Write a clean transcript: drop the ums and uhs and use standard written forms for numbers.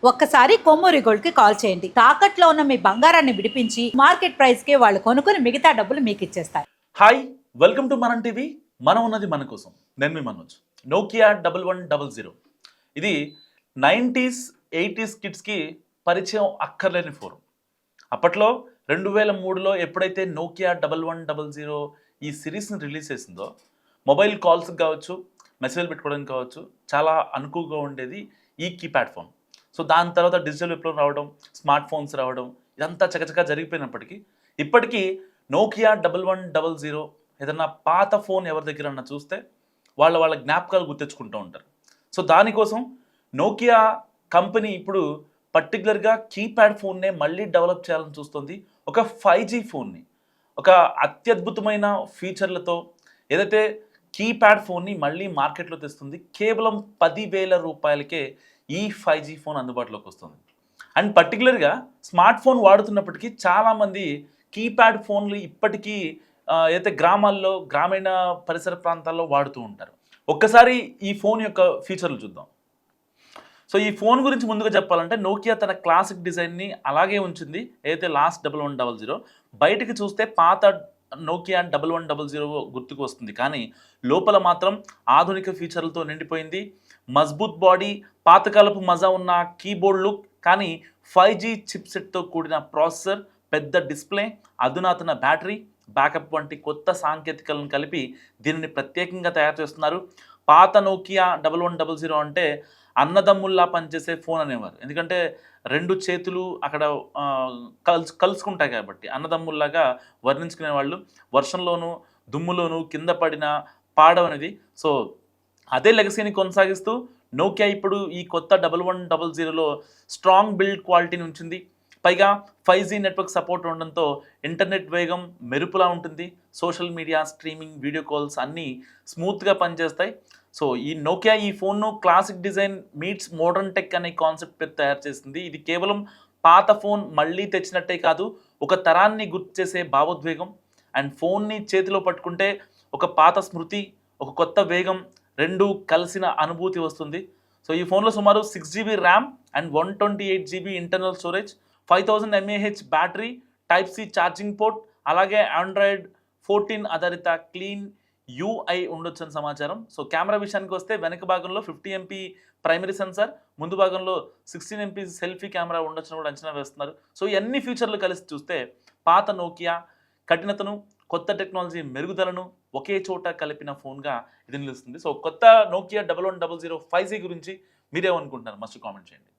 ఒక్కసారి కొమ్మూరి గోల్డ్ కి కాల్ చేయండి. తాకట్లో ఉన్న మీ బంగారాన్ని విడిపించి మార్కెట్ ప్రైస్ కి వాళ్ళు కొనుక్కుని మిగతా డబ్బులు మీకు ఇచ్చేస్తారు. హాయ్, వెల్కమ్ టు మనం టీవీ. మనం ఉన్నది మన కోసం. నేను మీ మనోజ్. నోకియా 1100 ఇది 90s 80s కిడ్స్కి పరిచయం అక్కర్లేని ఫోన్. అప్పట్లో 2003లో ఎప్పుడైతే నోకియా 1100 ఈ సిరీస్ని రిలీజ్ చేసిందో మొబైల్ కాల్స్కి కావచ్చు, మెసేజ్లు పెట్టుకోవడానికి కావచ్చు, చాలా అనుకువగా ఉండేది ఈ కీప్యాడ్ ఫోన్. సో దాని తర్వాత డిజిటల్ విప్లవం రావడం, స్మార్ట్ ఫోన్స్ రావడం, ఇదంతా చకచకా జరిగిపోయినప్పటికీ ఇప్పటికీ నోకియా 1100 ఏదన్నా పాత ఫోన్ ఎవరి దగ్గర అన్నా చూస్తే వాళ్ళ జ్ఞాపకాలు గుర్తించుకుంటూ ఉంటారు. సో దానికోసం నోకియా కంపెనీ ఇప్పుడు పర్టికులర్గా కీప్యాడ్ ఫోన్నే మళ్ళీ డెవలప్ చేయాలని చూస్తుంది. ఒక 5G ఫోన్ని, ఒక అత్యద్భుతమైన ఫీచర్లతో ఏదైతే కీప్యాడ్ ఫోన్ని మళ్ళీ మార్కెట్లో తెస్తుంది. కేవలం 10,000 రూపాయలకే ఈ 5G ఫోన్ అందుబాటులోకి వస్తుంది. అండ్ పర్టికులర్గా స్మార్ట్ ఫోన్ వాడుతున్నప్పటికీ చాలామంది కీప్యాడ్ ఫోన్లు ఇప్పటికీ ఏదైతే గ్రామాల్లో, గ్రామీణ పరిసర ప్రాంతాల్లో వాడుతూ ఉంటారు. ఒక్కసారి ఈ ఫోన్ యొక్క ఫీచర్లు చూద్దాం. సో ఈ ఫోన్ గురించి ముందుగా చెప్పాలంటే నోకియా తన క్లాసిక్ డిజైన్ని అలాగే ఉంచింది. ఏదైతే లాస్ట్ 1100 బయటికి చూస్తే పాత నోకియా 1100 గుర్తుకు వస్తుంది, కానీ లోపల మాత్రం ఆధునిక ఫీచర్లతో నిండిపోయింది. మజ్బూత్ బాడీ, పాతకాలపు మజా ఉన్న కీబోర్డ్ లుక్, కానీ 5G చిప్సెట్తో కూడిన ప్రాసెసర్, పెద్ద డిస్ప్లే, అధునాతన బ్యాటరీ బ్యాకప్ వంటి కొత్త సాంకేతికలను కలిపి దీనిని ప్రత్యేకంగా తయారు చేస్తున్నారు. పాత నోకియా 1100 అంటే అన్నదమ్ముల్లా పనిచేసే ఫోన్ అనేవారు. ఎందుకంటే రెండు చేతులు అక్కడ కలుసుకుంటాయి కాబట్టి అన్నదమ్ముల్లాగా వర్ణించుకునే వాళ్ళు. వర్షంలోనూ దుమ్ములోనూ కింద పడిన పాడవనేది. సో అదే లెగసీని కొనసాగిస్తూ నోకియా ఇప్పుడు ఈ కొత్త 1100లో స్ట్రాంగ్ బిల్డ్ క్వాలిటీని ఉంచింది. పైగా 5G నెట్వర్క్ సపోర్ట్ ఉండడంతో ఇంటర్నెట్ వేగం మెరుపులా ఉంటుంది. Social media, streaming, video calls అన్నీ స్మూత్గా పనిచేస్తాయి. సో ఈ నోకియా ఈ ఫోన్ను classic design meets modern tech అనే కాన్సెప్ట్ తయారు చేసింది. ఇది కేవలం పాత ఫోన్ మళ్ళీ తెచ్చినట్టే కాదు, ఒక తరాన్ని గుర్తు చేసే భావోద్వేగం. అండ్ ఫోన్ని చేతిలో పట్టుకుంటే ఒక పాత స్మృతి, ఒక కొత్త వేగం రెండు కలిసిన అనుభూతి వస్తుంది. సో ఈ ఫోన్లో సుమారు 6GB RAM and 128GB internal storage, 5000 mAh battery, type C charging port, అలాగే ఆండ్రాయిడ్ 14 ఆధారిత క్లీన్ UI ఉండొచ్చు అని సమాచారం. సో కెమెరా విషయానికి వస్తే వెనక భాగంలో 50MP ప్రైమరీ సెన్సార్, ముందు భాగంలో 16MP సెల్ఫీ కెమెరా ఉండొచ్చని కూడా అంచనా వేస్తున్నారు. సో ఈ అన్ని ఫీచర్లు కలిసి చూస్తే పాత నోకియా కఠినతను, కొత్త టెక్నాలజీ మెరుగుదలను ఒకే చోట కలిపిన ఫోన్గా ఇది నిలుస్తుంది. సో కొత్త నోకియా 1100 5G గురించి మీరేమనుకుంటున్నారు? మస్ట్ కామెంట్ చేయండి.